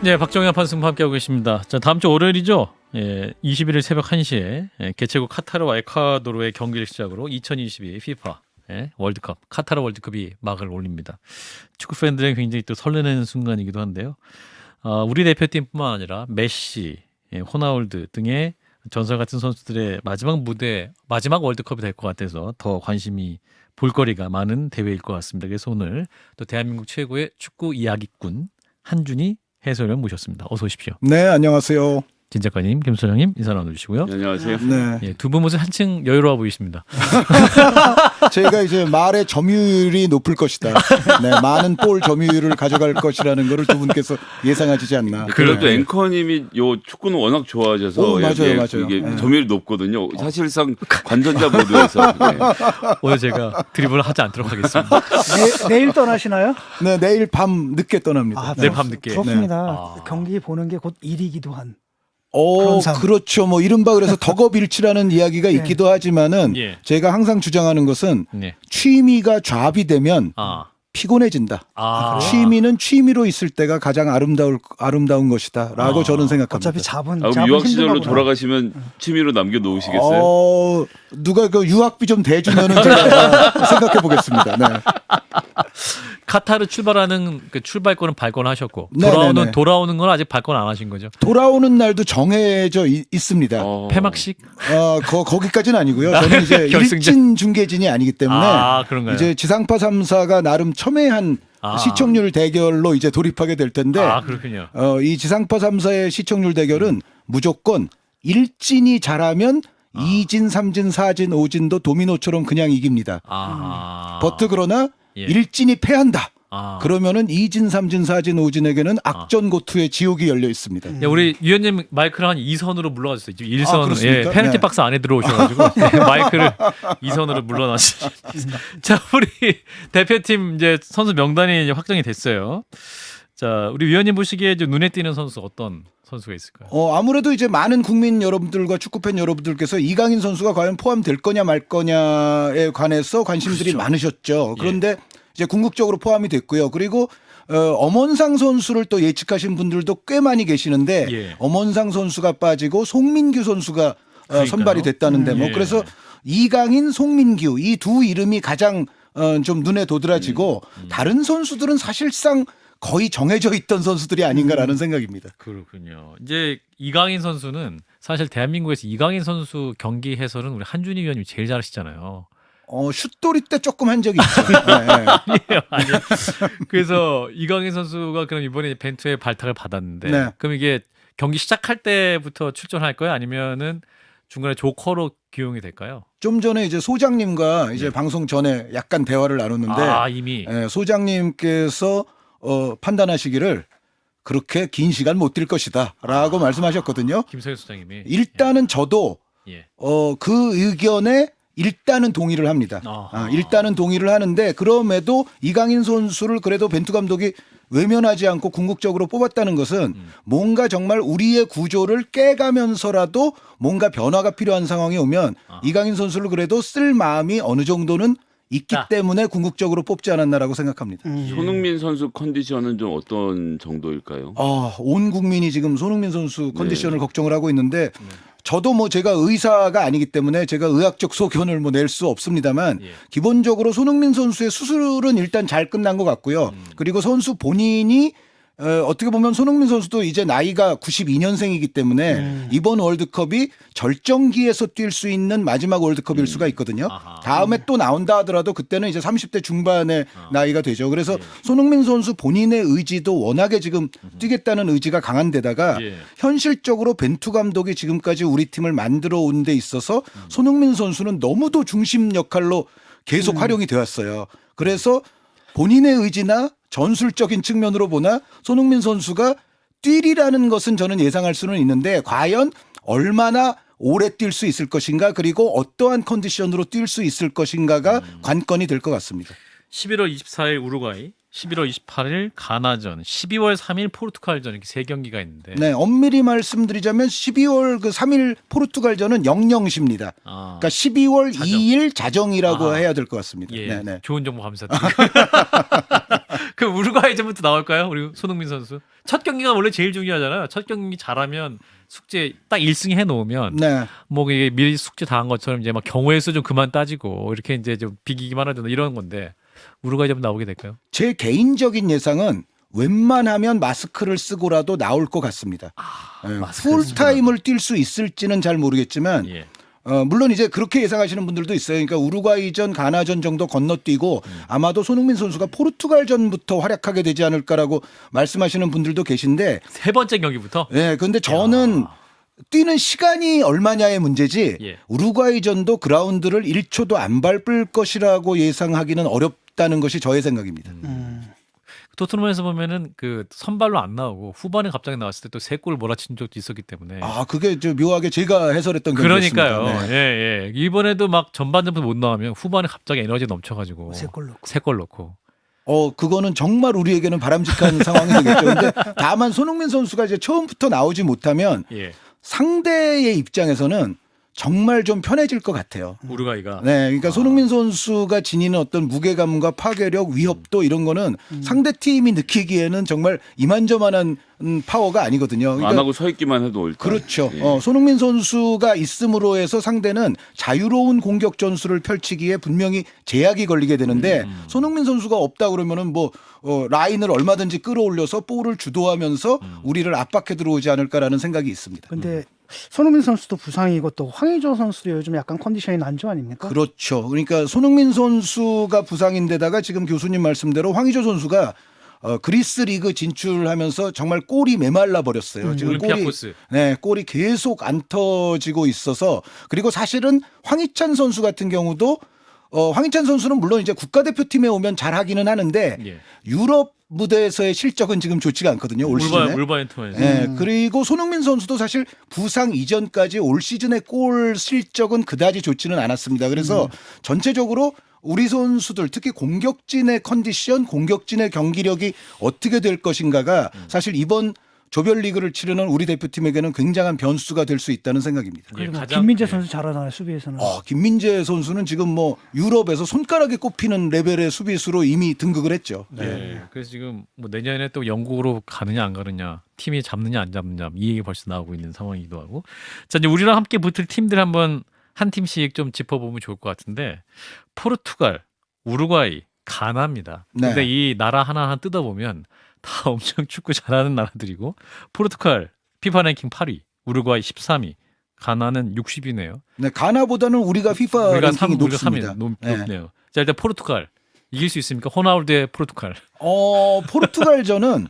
네, 박정현 판승부 함께하고 계십니다. 자, 다음 주 월요일이죠. 21일 새벽 1시에 개최국 카타르와 에콰도르의 경기를 시작으로 2022 FIFA 월드컵, 카타르 월드컵이 막을 올립니다. 축구 팬들에게 굉장히 또 설레는 순간이기도 한데요. 우리 대표팀뿐만 아니라 메시, 호나울두 등의 전설 같은 선수들의 마지막 무대, 마지막 월드컵이 될 것 같아서 더 관심이 볼거리가 많은 대회일 것 같습니다. 그래서 오늘 또 대한민국 최고의 축구 이야기꾼 한준희 해설위원 모셨습니다. 어서 오십시오. 네, 안녕하세요. 진 작가님, 김 소장님 인사 나눠주시고요. 네, 안녕하세요. 네, 두 분 모습 한층 여유로워 보이십니다. 제가 이제 말의 점유율이 높을 것이다. 네, 많은 볼 점유율을 가져갈 것이라는 것을 두 분께서 예상하시지 않나. 그래도 네. 앵커님이 요 축구는 워낙 좋아하셔서 오, 맞아요, 이게 맞아요. 이게 네. 점유율이 높거든요. 사실상 관전자 모드에서 네. 오늘 제가 드리블을 하지 않도록 하겠습니다. 내일 떠나시나요? 네, 내일 밤 늦게 떠납니다. 내일 밤 늦게. 부럽습니다. 네. 경기 보는 게 곧 일이기도 한. 오, 삶. 그렇죠. 뭐 이른바 그래서 덕업일치라는 이야기가 있기도 하지만은 예. 제가 항상 주장하는 것은 네. 취미가 좌비되면 피곤해진다. 취미는 취미로 있을 때가 가장 아름다운 것이다라고 저는 생각합니다. 어차피 잡은 그럼 유학 시절로 힘든가 보다. 돌아가시면 취미로 남겨 놓으시겠어요? 누가 그 유학비 좀 대주면은 제가 생각해 보겠습니다. 네. 카타르 출발하는 그 출발권은 발권하셨고 네네네. 돌아오는 건 아직 발권 안 하신 거죠? 돌아오는 날도 정해져 있습니다. 폐막식? 거기까지는 아니고요. 저는 이제 결승전? 일진 중계진이 아니기 때문에 그런가요? 이제 지상파 3사가 나름 첨예한 시청률 대결로 이제 돌입하게 될 텐데 그렇군요. 이 지상파 3사의 시청률 대결은 무조건 일진이 잘하면 2진, 3진, 4진, 5진도 도미노처럼 그냥 이깁니다. 버트 그러나 예. 일진이 패한다. 그러면은 2진, 3진, 4진, 5진에게는 악전고투의 지옥이 열려 있습니다. 우리 위원님 마이크를 한 2선으로 물러가셨어요. 지금 1선 그렇습니까? 페널티 네. 박스 안에 들어오셔가지고 마이크를 2선으로 물러나셨습니다. 자, 우리 대표팀 이제 선수 명단이 이제 확정이 됐어요. 자, 우리 위원님 보시기에 이제 눈에 띄는 선수 어떤 선수가 있을까요? 아무래도 이제 많은 국민 여러분들과 축구팬 여러분들께서 이강인 선수가 과연 포함될 거냐 말 거냐에 관해서 관심들이 많으셨죠. 그런데 이제 궁극적으로 포함이 됐고요. 그리고 엄원상 선수를 또 예측하신 분들도 꽤 많이 계시는데 엄원상 선수가 빠지고 송민규 선수가 선발이 됐다는데 뭐 그래서 이강인, 송민규 이 두 이름이 가장 좀 눈에 도드라지고 다른 선수들은 사실상 거의 정해져 있던 선수들이 아닌가라는 생각입니다. 그렇군요. 이제 이강인 선수는 사실 대한민국에서 이강인 선수 경기 해설은 우리 한준희 위원님이 제일 잘하시잖아요. 슛돌이 때 조금 한 적이 있죠. 네. 아니, 그래서 이강인 선수가 그럼 이번에 벤투의 발탁을 받았는데 네. 그럼 이게 경기 시작할 때부터 출전할 거예요? 아니면은 중간에 조커로 기용이 될까요? 좀 전에 이제 소장님과 이제 방송 전에 약간 대화를 나눴는데 이미 소장님께서 판단하시기를 그렇게 긴 시간 못 뛸 것이다라고 말씀하셨거든요. 김서현 소장님이 일단은 저도 그 의견에 일단은 동의를 합니다. 일단은 동의를 하는데 그럼에도 이강인 선수를 그래도 벤투 감독이 외면하지 않고 궁극적으로 뽑았다는 것은 뭔가 정말 우리의 구조를 깨가면서라도 뭔가 변화가 필요한 상황이 오면 이강인 선수를 그래도 쓸 마음이 어느 정도는 있기 때문에 궁극적으로 뽑지 않았나라고 생각합니다. 손흥민 선수 컨디션은 좀 어떤 정도일까요? 온 국민이 지금 손흥민 선수 컨디션을 걱정을 하고 있는데 저도 뭐 제가 의사가 아니기 때문에 제가 의학적 소견을 뭐 낼 수 없습니다만 기본적으로 손흥민 선수의 수술은 일단 잘 끝난 것 같고요. 그리고 선수 본인이 어떻게 보면 손흥민 선수도 이제 나이가 92년생이기 때문에 이번 월드컵이 절정기에서 뛸 수 있는 마지막 월드컵일 수가 있거든요. 다음에 또 나온다 하더라도 그때는 이제 30대 중반의 나이가 되죠. 그래서 손흥민 선수 본인의 의지도 워낙에 지금 뛰겠다는 의지가 강한 데다가 현실적으로 벤투 감독이 지금까지 우리 팀을 만들어 온 데 있어서 손흥민 선수는 너무도 중심 역할로 계속 활용이 되었어요. 그래서 본인의 의지나 전술적인 측면으로 보나 손흥민 선수가 뛰리라는 것은 저는 예상할 수는 있는데 과연 얼마나 오래 뛸 수 있을 것인가 그리고 어떠한 컨디션으로 뛸 수 있을 것인가가 관건이 될 것 같습니다. 11월 24일 우루과이, 11월 28일 가나전, 12월 3일 포르투갈전 이렇게 세 경기가 있는데. 네, 엄밀히 말씀드리자면 12월 그 3일 포르투갈전은 0-0입니다. 그러니까 12월 자정. 2일 자정이라고 해야 될 것 같습니다. 예, 네. 좋은 정보 감사드립니다. 그 우루과이전부터 나올까요? 우리 손흥민 선수. 첫 경기가 원래 제일 중요하잖아요. 첫 경기 잘하면 숙제 딱 1승 해 놓으면 네. 뭐 이게 미리 숙제 다 한 것처럼 이제 막 경우의 수 좀 그만 따지고 이렇게 이제 좀 비기기만 하든 이런 건데 우루과이전 나오게 될까요? 제 개인적인 예상은 웬만하면 마스크를 쓰고라도 나올 것 같습니다. 마스크를 풀타임을 뛸 수 있을지는 잘 모르겠지만 예. 물론 이제 그렇게 예상하시는 분들도 있어요. 그러니까 우루과이전, 가나전 정도 건너뛰고 아마도 손흥민 선수가 포르투갈전부터 활약하게 되지 않을까라고 말씀하시는 분들도 계신데, 세 번째 경기부터 예, 근데 저는 뛰는 시간이 얼마냐의 문제지 예. 우루과이전도 그라운드를 1초도 안 밟을 것이라고 예상하기는 어렵다는 것이 저의 생각입니다. 토트넘에서 보면은 그 선발로 안 나오고 후반에 갑자기 나왔을 때 또 세 골 몰아친 적도 있었기 때문에. 아, 그게 저 묘하게 제가 해설했던 경기였습니다. 그러니까요. 네. 예, 예. 이번에도 막 전반전부터 못 나오면 후반에 갑자기 에너지 넘쳐가지고 세골 넣고. 세 골 넣고. 그거는 정말 우리에게는 바람직한 상황이 되겠죠. 근데 다만 손흥민 선수가 이제 처음부터 나오지 못하면 예. 상대의 입장에서는 정말 좀 편해질 것 같아요. 우루과이가. 네, 그러니까 손흥민 선수가 지니는 어떤 무게감과 파괴력, 위협도 이런 거는 상대 팀이 느끼기에는 정말 이만저만한 파워가 아니거든요. 안 그러니까 하고 서 있기만 해도 일단. 그렇죠. 예. 손흥민 선수가 있음으로 해서 상대는 자유로운 공격 전술을 펼치기에 분명히 제약이 걸리게 되는데 손흥민 선수가 없다 그러면은 뭐 라인을 얼마든지 끌어올려서 볼을 주도하면서 우리를 압박해 들어오지 않을까라는 생각이 있습니다. 근데 손흥민 선수도 부상이고 또 황의조 선수도 요즘 약간 컨디션이 난조 아닙니까? 그렇죠. 그러니까 손흥민 선수가 부상인데다가 지금 교수님 말씀대로 황의조 선수가 그리스 리그 진출하면서 정말 골이 메말라 버렸어요. 지금 올림피아코스. 골이 계속 안 터지고 있어서, 그리고 사실은 황희찬 선수 같은 경우도 황희찬 선수는 물론 이제 국가대표팀에 오면 잘하기는 하는데 예. 유럽 무대에서의 실적은 지금 좋지가 않거든요. 올 시즌에. 울버햄튼에서. 네, 그리고 손흥민 선수도 사실 부상 이전까지 올 시즌의 골 실적은 그다지 좋지는 않았습니다. 그래서 전체적으로 우리 선수들 특히 공격진의 컨디션, 공격진의 경기력이 어떻게 될 것인가가 사실 이번 조별리그를 치르는 우리 대표팀에게는 굉장한 변수가 될 수 있다는 생각입니다. 예, 그리고 가장- 김민재 예. 선수 잘하잖아요, 수비에서는. 김민재 선수는 지금 뭐 유럽에서 손가락에 꼽히는 레벨의 수비수로 이미 등극을 했죠. 네. 그래서 지금 뭐 내년에 또 영국으로 가느냐 안 가느냐, 팀이 잡느냐 안 잡느냐 이 얘기 벌써 나오고 있는 상황이기도 하고. 자, 이제 우리랑 함께 붙을 팀들 한번 한 팀씩 좀 짚어보면 좋을 것 같은데, 포르투갈, 우루과이, 가나입니다. 네. 근데 이 나라 하나하나 뜯어보면 다 엄청 축구 잘하는 나라들이고, 포르투갈 피파 랭킹 8위, 우루과이 13위, 가나는 60위네요. 네, 가나보다는 우리가 FIFA 우리가 랭킹이 3위 높습니다. 네. 높네요. 자, 일단 포르투갈 이길 수 있습니까? 호나우두의 포르투갈. 포르투갈전은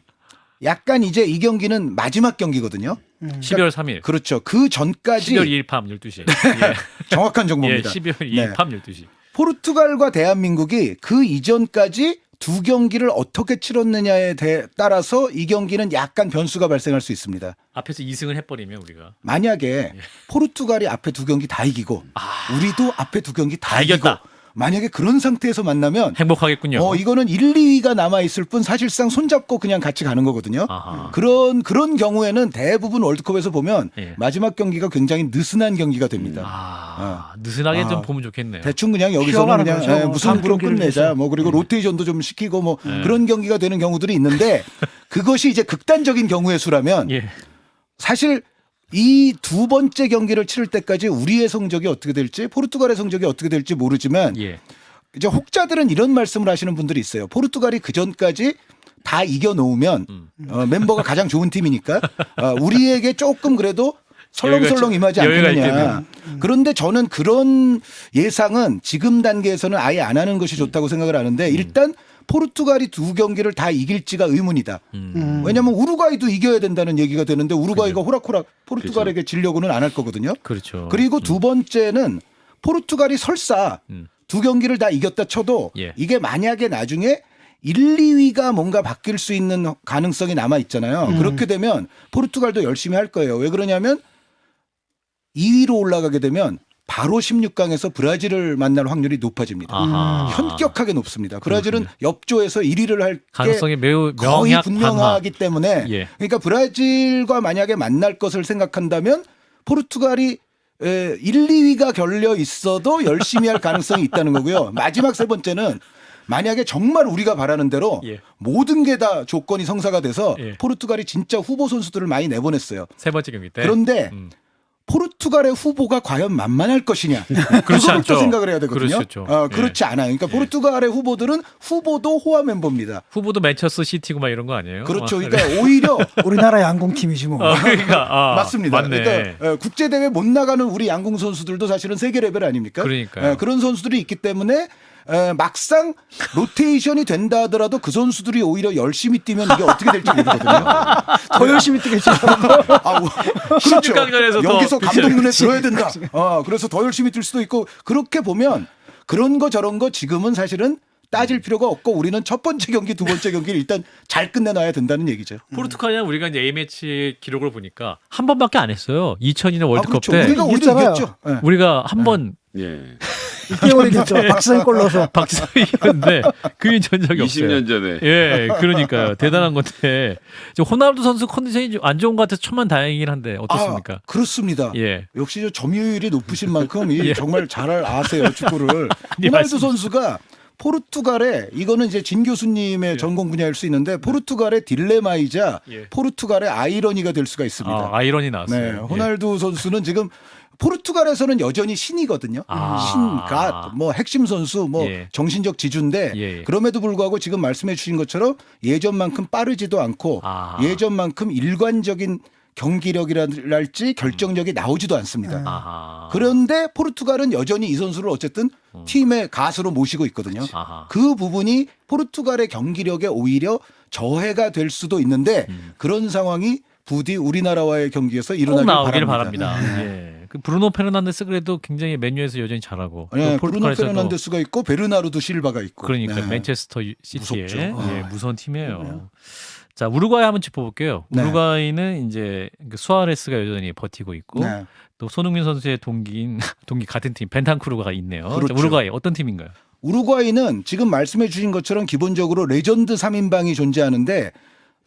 약간 이제 이 경기는 마지막 경기거든요. 12월 3일. 그렇죠. 그 전까지 12월 2일 밤 12시. 예. 정확한 예, 정보입니다. 12월 2일 네. 밤 12시. 포르투갈과 대한민국이 그 이전까지 두 경기를 어떻게 치렀느냐에 따라서 이 경기는 약간 변수가 발생할 수 있습니다. 앞에서 2승을 해버리면 우리가. 만약에 포르투갈이 앞에 두 경기 다 이기고 우리도 앞에 두 경기 다 이기고 이겼다. 만약에 그런 상태에서 만나면 행복하겠군요. 이거는 1, 2위가 남아 있을 뿐 사실상 손잡고 그냥 같이 가는 거거든요. 아하. 그런 경우에는 대부분 월드컵에서 보면 예. 마지막 경기가 굉장히 느슨한 경기가 됩니다. 느슨하게 좀 보면 좋겠네요. 대충 그냥 여기서는 쉬어가는 그냥 거죠. 무슨 다음 부로 경기를 끝내자. 위해서. 뭐 그리고 로테이션도 좀 시키고 뭐 그런 경기가 되는 경우들이 있는데 그것이 이제 극단적인 경우의 수라면 예. 사실 이 두 번째 경기를 치를 때까지 우리의 성적이 어떻게 될지 포르투갈의 성적이 어떻게 될지 모르지만 예. 이제 혹자들은 이런 말씀을 하시는 분들이 있어요. 포르투갈이 그 전까지 다 이겨놓으면 멤버가 가장 좋은 팀이니까 우리에게 조금 그래도 설렁설렁 임하지 여유가 않겠느냐. 그런데 저는 그런 예상은 지금 단계에서는 아예 안 하는 것이 좋다고 생각을 하는데 일단 포르투갈이 두 경기를 다 이길지가 의문이다. 왜냐하면 우루과이도 이겨야 된다는 얘기가 되는데 우루과이가 호락호락 포르투갈에게 지려고는 안 할 거거든요. 그렇죠. 그리고 두 번째는 포르투갈이 설사 두 경기를 다 이겼다 쳐도 예. 이게 만약에 나중에 1, 2위가 뭔가 바뀔 수 있는 가능성이 남아 있잖아요. 그렇게 되면 포르투갈도 열심히 할 거예요. 왜 그러냐면 2위로 올라가게 되면 바로 16강에서 브라질을 만날 확률이 높아집니다. 아하. 현격하게 높습니다. 브라질은 옆조에서 1위를 할 게 가능성이 매우 거의 명확 분명하기 때문에 예. 그러니까 브라질과 만약에 만날 것을 생각한다면 포르투갈이 1, 2위가 결려 있어도 열심히 할 가능성이 있다는 거고요. 마지막 세 번째는 만약에 정말 우리가 바라는 대로 예. 모든 게 다 조건이 성사가 돼서 예. 포르투갈이 진짜 후보 선수들을 많이 내보냈어요. 세 번째 경기 때. 그런데 포르투갈의 후보가 과연 만만할 것이냐. 그렇지 그것도 않죠. 생각을 해야 되거든요. 그렇죠. 그렇지 않아요. 그러니까 포르투갈의 후보들은 후보도 호화 멤버입니다. 후보도 맨체스터 시티고 막 이런 거 아니에요? 그렇죠. 아, 그러니까 오히려 우리나라 양궁팀이지 뭐. 그러니까 맞습니다. 맞네. 그러니까 국제 대회 못 나가는 우리 양궁 선수들도 사실은 세계 레벨 아닙니까? 그러니까요. 그런 선수들이 있기 때문에 막상 로테이션이 된다 하더라도 그 선수들이 오히려 열심히 뛰면 이게 어떻게 될지 모르거든요. 더 열심히 뛰겠지. 그렇죠. 16강전에서 더 여기서 감독 눈에 그렇지. 들어야 된다. 그래서 더 열심히 뛸 수도 있고 그렇게 보면 그런 거 저런 거 지금은 사실은 따질 필요가 없고 우리는 첫 번째 경기, 두 번째 경기를 일단 잘 끝내놔야 된다는 얘기죠. 포르투갈이랑 우리가 이제 A매치 기록을 보니까 한 번밖에 안 했어요. 2002년 월드컵 그렇죠. 때 우리가 이겼잖아요. 이겼죠. 네. 우리가 한 번 예. 6개월 이겼죠. 박지성 골 넣어서. 박지성이 이겼는데 그게 전 적이 없어요. 20년 전에. 예, 그러니까요. 대단한 건데 지금 호날두 선수 컨디션이 좀 안 좋은 것 같아서 천만 다행이긴 한데 어떻습니까? 그렇습니다. 예. 역시 저 점유율이 높으신 만큼 예. 정말 잘 아세요 축구를. 아니, 호날두 말씀 선수가 포르투갈의 이거는 이제 진 교수님의 전공 분야일 수 있는데 포르투갈의 딜레마이자 예. 포르투갈의 아이러니가 될 수가 있습니다. 아이러니 네, 나왔어요. 호날두 선수는 지금 포르투갈에서는 여전히 신이거든요. 신갓, 뭐 핵심 선수, 뭐 예. 정신적 지주인데 예. 그럼에도 불구하고 지금 말씀해 주신 것처럼 예전만큼 빠르지도 않고 예전만큼 일관적인 경기력이랄지 결정력이 나오지도 않습니다. 아하. 그런데 포르투갈은 여전히 이 선수를 어쨌든 팀의 가수로 모시고 있거든요. 아하. 그 부분이 포르투갈의 경기력에 오히려 저해가 될 수도 있는데 그런 상황이 부디 우리나라와의 경기에서 꼭 일어나길 나오길 바랍니다. 바랍니다. 예. 그 브루노 페르난데스 그래도 굉장히 맨유에서 여전히 잘하고 네, 또 브루노 포르투갈에서도- 페르난데스가 있고 베르나르도 실바가 있고. 그러니까 네. 맨체스터 시티의 무섭죠. 예, 무서운 팀이에요. 자, 우루과이 한번 짚어볼게요. 네. 우루과이는 이제 그 수아레스가 여전히 버티고 있고 네. 또 손흥민 선수의 동기 같은 팀 벤탄쿠르가 있네요. 그렇죠. 자, 우루과이 어떤 팀인가요? 우루과이는 지금 말씀해 주신 것처럼 기본적으로 레전드 3인방이 존재하는데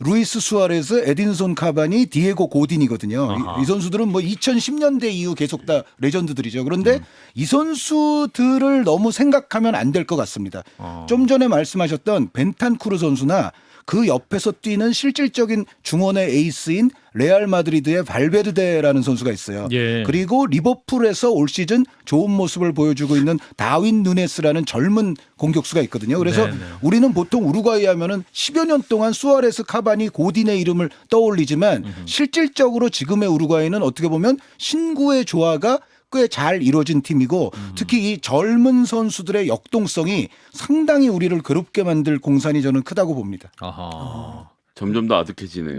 루이스 수아레스, 에딘손 카바니, 디에고 고딘이거든요. 아하. 이 선수들은 뭐 2010년대 이후 계속 다 레전드들이죠. 그런데 이 선수들을 너무 생각하면 안 될 것 같습니다. 좀 전에 말씀하셨던 벤탄쿠르 선수나 그 옆에서 뛰는 실질적인 중원의 에이스인 레알 마드리드의 발베르데라는 선수가 있어요. 예. 그리고 리버풀에서 올 시즌 좋은 모습을 보여주고 있는 다윈 누네스라는 젊은 공격수가 있거든요. 그래서 네네. 우리는 보통 우루과이 하면은 10여 년 동안 수아레스, 카바니, 고딘의 이름을 떠올리지만 실질적으로 지금의 우루과이는 어떻게 보면 신구의 조화가 꽤 잘 이루어진 팀이고 특히 이 젊은 선수들의 역동성이 상당히 우리를 괴롭게 만들 공산이 저는 크다고 봅니다. 아하. 점점 더 아득해지네요.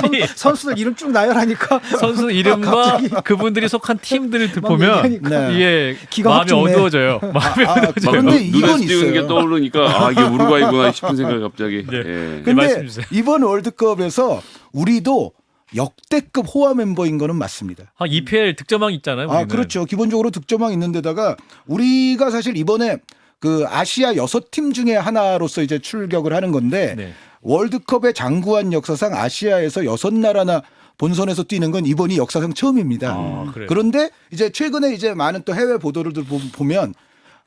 아니, 선수들 이름 쭉 나열하니까 선수 이름과 그분들이 속한 팀들을 막 보면 얘기하니까. 네. 이게 기가 마음이 확 죽네. 어두워져요. 마음이 아, 어두워져요. 막 그런데 눈에 이건 띄는 게 있어요. 떠오르니까 이게 우루과이구나 싶은 생각이 갑자기. 예. 예. 네, 말씀 근데 주세요. 이번 월드컵에서 우리도 역대급 호화 멤버인 거는 맞습니다. EPL 득점왕 있잖아요. 우리는. 그렇죠. 기본적으로 득점왕 있는 데다가 우리가 사실 이번에 그 아시아 6팀 중에 하나로서 이제 출격을 하는 건데 네. 월드컵의 장구한 역사상 아시아에서 6나라나 본선에서 뛰는 건 이번이 역사상 처음입니다. 그래요? 그런데 이제 최근에 이제 많은 또 해외 보도를 보면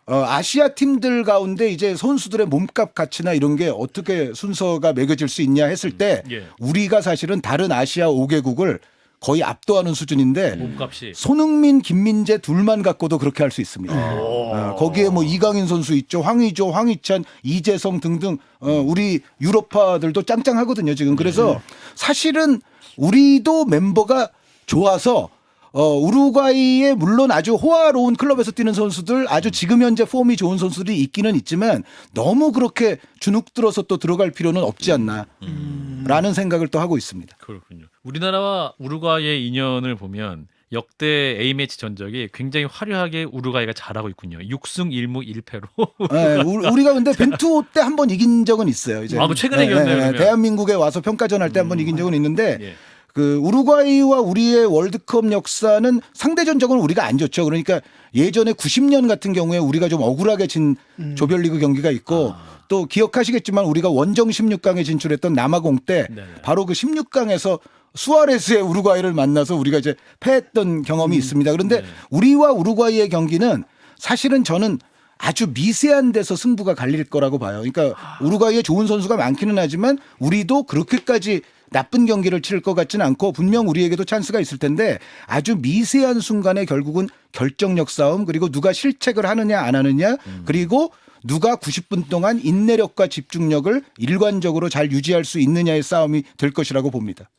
아시아 팀들 가운데 이제 선수들의 몸값 가치나 이런 게 어떻게 순서가 매겨질 수 있냐 했을 때 예. 우리가 사실은 다른 아시아 5개국을 거의 압도하는 수준인데 몸값이 손흥민, 김민재 둘만 갖고도 그렇게 할 수 있습니다. 거기에 뭐 이강인 선수 있죠, 황의조, 황희찬, 이재성 등등 우리 유럽파들도 짱짱하거든요 지금. 그래서 사실은 우리도 멤버가 좋아서 우루과이에 물론 아주 호화로운 클럽에서 뛰는 선수들, 아주 지금 현재 폼이 좋은 선수들이 있기는 있지만 너무 그렇게 주눅들어서 또 들어갈 필요는 없지 않나라는 생각을 또 하고 있습니다. 그렇군요. 우리나라와 우루과이의 인연을 보면 역대 A매치 전적이 굉장히 화려하게 우루과이가 잘하고 있군요. 6승 1무 1패로. 네, 우리가 근데 벤투호 때 한 번 이긴 적은 있어요. 이제. 그 최근에 이겼네요. 그러면. 대한민국에 와서 평가전 할 때 한 번 이긴 적은 있는데 예. 그 우루과이와 우리의 월드컵 역사는 상대 전적은 우리가 안 좋죠. 그러니까 예전에 90년 같은 경우에 우리가 좀 억울하게 진 조별리그 경기가 있고 또 기억하시겠지만 우리가 원정 16강에 진출했던 남아공 때 네네. 바로 그 16강에서 수아레스의 우루과이를 만나서 우리가 이제 패했던 경험이 있습니다. 그런데 네. 우리와 우루과이의 경기는 사실은 저는 아주 미세한 데서 승부가 갈릴 거라고 봐요. 그러니까 우루과이에 좋은 선수가 많기는 하지만 우리도 그렇게까지 나쁜 경기를 치를 것 같지는 않고 분명 우리에게도 찬스가 있을 텐데 아주 미세한 순간에 결국은 결정력 싸움 그리고 누가 실책을 하느냐 안 하느냐 그리고 누가 90분 동안 인내력과 집중력을 일관적으로 잘 유지할 수 있느냐의 싸움이 될 것이라고 봅니다.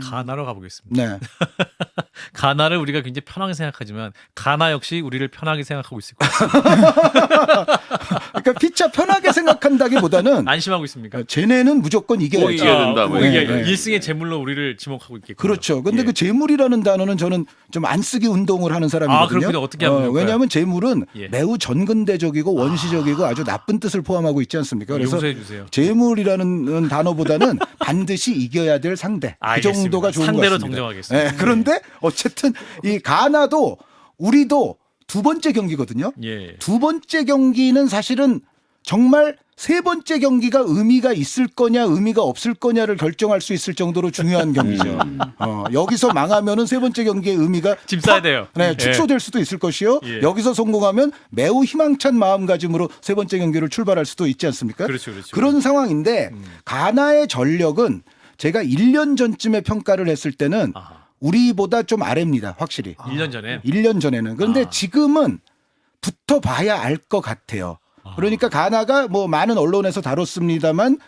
가나로 가보겠습니다. 네. 가나를 우리가 굉장히 편하게 생각하지만 가나 역시 우리를 편하게 생각하고 있을 것 같습니다. 그러니까 피차 편하게 생각한다기보다는 안심하고 있습니까? 쟤네는 무조건 꼭 이겨야지. 이겨야 된다. 뭐 네, 이게. 네. 1승의 재물로 우리를 지목하고 있겠군요. 그렇죠. 근데 예. 그 재물이라는 단어는 저는 좀 안 쓰기 운동을 하는 사람이거든요. 그렇군요. 어떻게 하면 될까요? 왜냐하면 재물은 예. 매우 전근대적이고 원시적이고 아주 나쁜 뜻을 포함하고 있지 않습니까? 그래서 용서해 주세요. 재물이라는 단어보다는 반드시 이겨야 될 상대. 그 알겠습니다. 정도가 좋은 것 상대로 같습니다. 정정하겠습니다. 네, 그런데 어쨌든 이 가나도 우리도 두 번째 경기거든요. 예. 두 번째 경기는 사실은 정말 세 번째 경기가 의미가 있을 거냐 의미가 없을 거냐를 결정할 수 있을 정도로 중요한 경기죠. 여기서 망하면은 세 번째 경기의 의미가 짐 싸야 돼요. 네, 축소될 수도 있을 것이요. 예. 여기서 성공하면 매우 희망찬 마음가짐으로 세 번째 경기를 출발할 수도 있지 않습니까? 그렇죠, 그렇죠. 그런 상황인데 가나의 전력은 제가 1년 전쯤에 평가를 했을 때는 아하. 우리보다 좀 아래입니다. 확실히. 1년 전에 1년 전에는. 그런데 지금은 붙어봐야 알 것 같아요. 그러니까 가나가 뭐 많은 언론에서 다뤘습니다만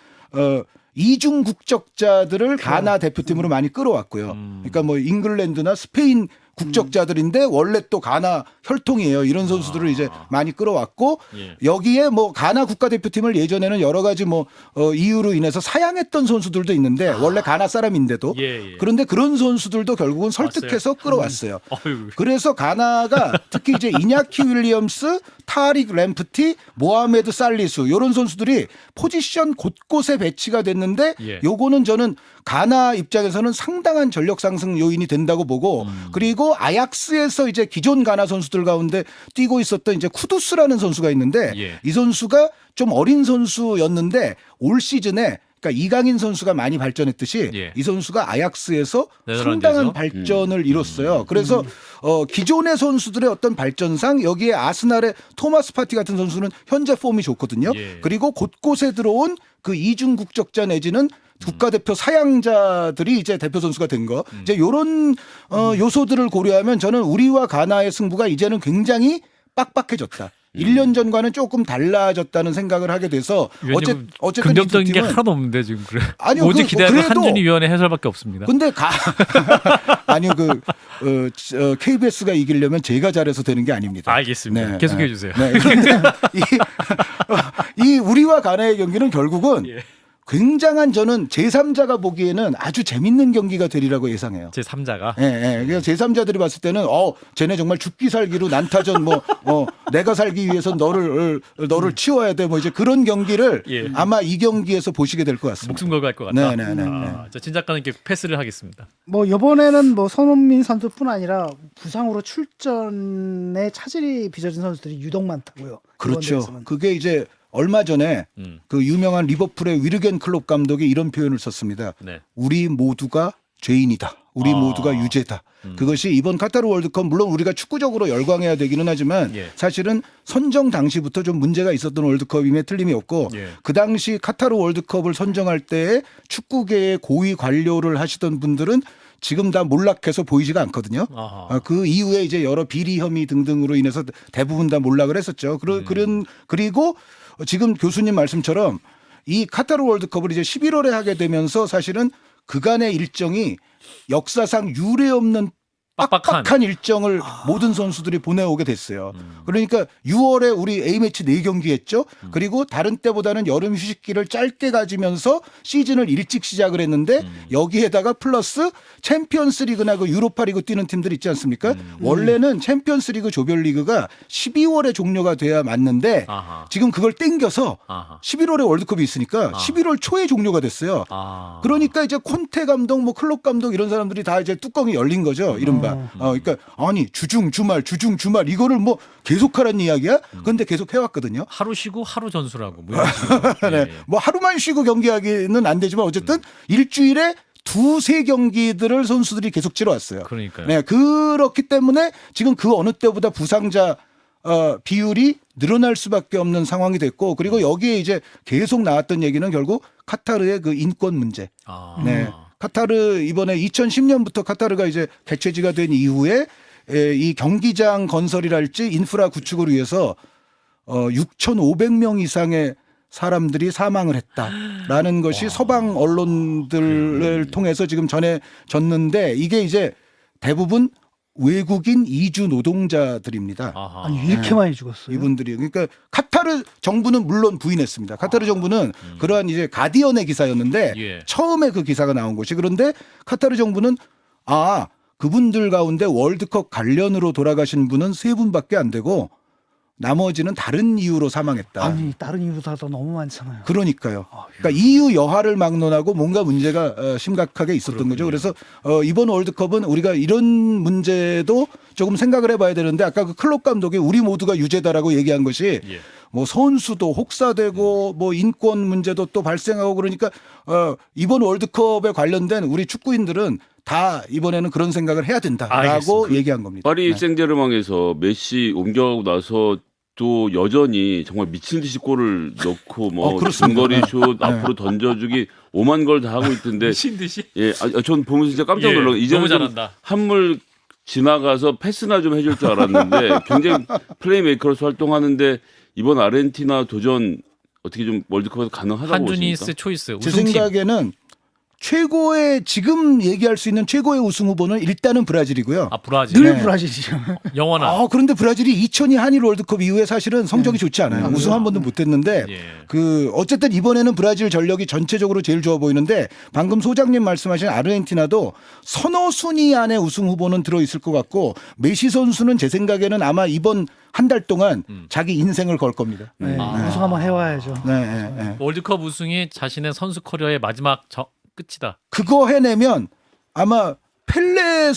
이중 국적자들을 가나 대표팀으로 많이 끌어왔고요. 그러니까 뭐 잉글랜드나 스페인 국적자들인데 원래 또 가나 혈통이에요. 이런 선수들을 이제 많이 끌어왔고 예. 여기에 뭐 가나 국가대표팀을 예전에는 여러 가지 뭐 이유로 인해서 사양했던 선수들도 있는데 원래 가나 사람인데도 예, 예. 그런데 그런 선수들도 결국은 설득해서 끌어왔어요. 어휴. 그래서 가나가 특히 이제 이냐키 윌리엄스, 타릭 램프티, 모하메드 살리수 이런 선수들이 포지션 곳곳에 배치가 됐는데 예. 요거는 저는 가나 입장에서는 상당한 전력 상승 요인이 된다고 보고 그리고 아약스에서 이제 기존 가나 선수들 가운데 뛰고 있었던 이제 쿠두스라는 선수가 있는데 예. 이 선수가 좀 어린 선수였는데 올 시즌에 그러니까 이강인 선수가 많이 발전했듯이 예. 이 선수가 아약스에서 네덜란드에서? 상당한 발전을 이뤘어요. 그래서 기존의 선수들의 어떤 발전상 여기에 아스날의 토마스 파티 같은 선수는 현재 폼이 좋거든요. 예. 그리고 곳곳에 들어온 그 이중 국적자 내지는 국가대표 사양자들이 이제 대표 선수가 된 거. 이제 이런 요소들을 고려하면 저는 우리와 가나의 승부가 이제는 굉장히 빡빡해졌다. 1년 전과는 조금 달라졌다는 생각을 하게 돼서 어쨌든 긍정적인 이 게 두 팀은 하나도 없는데 지금 그래. 아니요, 오직 그- 기대하는 그래도- 한준희 위원의 해설밖에 없습니다. 근데 아니요 KBS가 이기려면 제가 잘해서 되는 게 아닙니다. 알겠습니다. 계속해 주세요. 네, 그런데 이 우리와 가나의 경기는 결국은 예. 굉장한 저는 제3자가 보기에는 아주 재밌는 경기가 되리라고 예상해요. 제 3자가 예, 예. 그래서 제3자들이 봤을 때는 쟤네 정말 죽기 살기로 난타전 내가 살기 위해서 너를 치워야 돼 뭐 이제 그런 경기를 예. 아마 이 경기에서 보시게 될 것 같습니다. 목숨 걸고 할 것 같다. 네네네. 진 작가님께 패스를 하겠습니다. 뭐 이번에는 뭐 손흥민 선수뿐 아니라 부상으로 출전에 차질이 빚어진 선수들이 유독 많다고요. 이번 그렇죠. 대회에서는. 그게 이제 얼마 전에 그 유명한 리버풀의 위르겐 클롭 감독이 이런 표현을 썼습니다. 네. 우리 모두가 죄인이다. 우리 모두가 유죄다. 그것이 이번 카타르 월드컵 물론 우리가 축구적으로 열광해야 되기는 하지만 예. 사실은 선정 당시부터 좀 문제가 있었던 월드컵임에 틀림이 없고 예. 그 당시 카타르 월드컵을 선정할 때 축구계의 고위 관료를 하시던 분들은 지금 다 몰락해서 보이지가 않거든요. 아하. 그 이후에 이제 여러 비리 혐의 등등으로 인해서 대부분 다 몰락을 했었죠. 그리고 지금 교수님 말씀처럼 이 카타르 월드컵을 이제 11월에 하게 되면서 사실은 그간의 일정이 역사상 유례 없는 빡빡한 일정을 모든 선수들이 보내오게 됐어요. 그러니까 6월에 우리 A매치 4경기 했죠. 그리고 다른 때보다는 여름 휴식기를 짧게 가지면서 시즌을 일찍 시작을 했는데 여기에다가 플러스 챔피언스리그나 그 유로파리그 뛰는 팀들 있지 않습니까? 원래는 챔피언스리그 조별리그가 12월에 종료가 돼야 맞는데 아하. 지금 그걸 땡겨서 아하. 11월에 월드컵이 있으니까 11월 초에 종료가 됐어요. 아. 그러니까 이제 콘테 감독, 뭐 클롭 감독 이런 사람들이 다 이제 뚜껑이 열린 거죠. 이른바. 그러니까 아니 주중 주말 이거를 뭐 계속하라는 이야기야? 그런데 계속 해왔거든요. 하루 쉬고 하루 전술하고 뭐 이런 식으로. 네. 예. 뭐 하루만 쉬고 경기하기는 안 되지만 어쨌든 일주일에 2-3 경기들을 선수들이 계속 치러왔어요. 그러니까요. 네, 그렇기 때문에 지금 그 어느 때보다 부상자 비율이 늘어날 수밖에 없는 상황이 됐고 그리고 여기에 이제 계속 나왔던 얘기는 결국 카타르의 그 인권 문제. 아. 네. 카타르 이번에 2010년부터 카타르가 이제 개최지가 된 이후에 이 경기장 건설이랄지 인프라 구축을 위해서 6,500명 이상의 사람들이 사망을 했다라는 것이 서방 언론들을 통해서 지금 전해졌는데 이게 이제 대부분 외국인 이주 노동자들입니다. 아하. 아니 이렇게 많이 죽었어요. 이분들이 그러니까 카타르 정부는 물론 부인했습니다. 카타르 정부는 그러한 이제 가디언의 기사였는데 예. 처음에 그 기사가 나온 것이 그런데 카타르 정부는 그분들 가운데 월드컵 관련으로 돌아가신 분은 3분밖에 안 되고 나머지는 다른 이유로 사망했다. 아니 다른 이유보다도 너무 많잖아요. 그러니까요. 그러니까 EU 여하를 막론하고 뭔가 문제가 심각하게 있었던 거죠. 그래서 이번 월드컵은 우리가 이런 문제도 조금 생각을 해봐야 되는데 아까 그 클롭 감독이 우리 모두가 유죄다라고 얘기한 것이 예. 뭐 선수도 혹사되고 뭐 인권 문제도 또 발생하고 그러니까 이번 월드컵에 관련된 우리 축구인들은 다 이번에는 그런 생각을 해야 된다라고 알겠습니다. 얘기한 겁니다. 파리 네. 생제르맹에서 메시 옮겨가고 나서 또 여전히 정말 미친 듯이 골을 넣고 뭐 그렇습니다. 중거리 슛 앞으로 던져주기 오만 걸 다 하고 있던데 미친 듯이. 예, 전 보면서 진짜 깜짝 놀라고 예, 이제는 너무 좀 잘한다. 한물 지나가서 패스나 좀 해줄 줄 알았는데 굉장히 플레이메이커로서 활동하는데 이번 아르헨티나 도전 어떻게 좀 월드컵에서 가능하다고 한주니스 보십니까? 초이스 제 우승팀. 생각에는 최고의 지금 얘기할 수 있는 최고의 우승 후보는 일단은 브라질이고요. 아 브라질. 늘 네. 브라질이죠. 영원한. 그런데 브라질이 2002 한일 월드컵 이후에 사실은 성적이 좋지 않아요. 우승 한 번도 못했는데 예. 어쨌든 이번에는 브라질 전력이 전체적으로 제일 좋아 보이는데 방금 소장님 말씀하신 아르헨티나도 서너 순위 안에 우승 후보는 들어 있을 것 같고 메시 선수는 제 생각에는 아마 이번 한 달 동안 자기 인생을 걸 겁니다. 네, 우승 한번 해와야죠. 네. 월드컵 우승이 자신의 선수 커리어의 마지막 끝이다. 그거 해내면 아마 펠레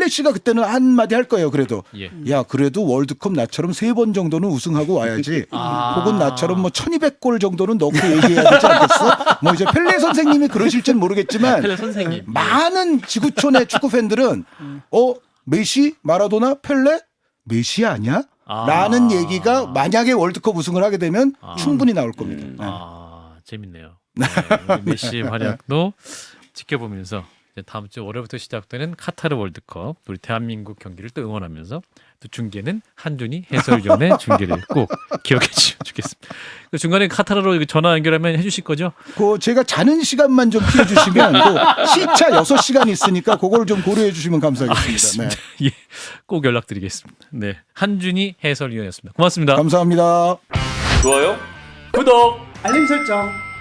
씨가 그때는 한마디 할 거예요. 그래도 예. 야 그래도 월드컵 나처럼 3번 정도는 우승하고 와야지. 혹은 나처럼 뭐 1200골 정도는 넣고 얘기해야 되지 않겠어? 뭐 이제 펠레 선생님이 그러실지는 모르겠지만 펠레 선생님. 많은 지구촌의 축구 팬들은 메시, 마라도나, 펠레, 메시 아니야? 라는 얘기가 만약에 월드컵 우승을 하게 되면 충분히 나올 겁니다. 네. 재밌네요. 네, 우리 메시의 활약도 지켜보면서 이제 다음 주 월요일부터 시작되는 카타르 월드컵 우리 대한민국 경기를 또 응원하면서 또 중계는 한준희 해설위원의 중계를 꼭 기억해 주시면 좋겠습니다. 그 중간에 카타르로 전화 연결하면 해주실 거죠? 제가 자는 시간만 좀 피해 주시면 시차 6시간 있으니까 그걸 좀 고려해 주시면 감사하겠습니다. 알겠습니다. 예, 꼭 연락드리겠습니다. 네, 한준희 해설위원이었습니다. 고맙습니다. 감사합니다. 좋아요? 구독. 알림 설정.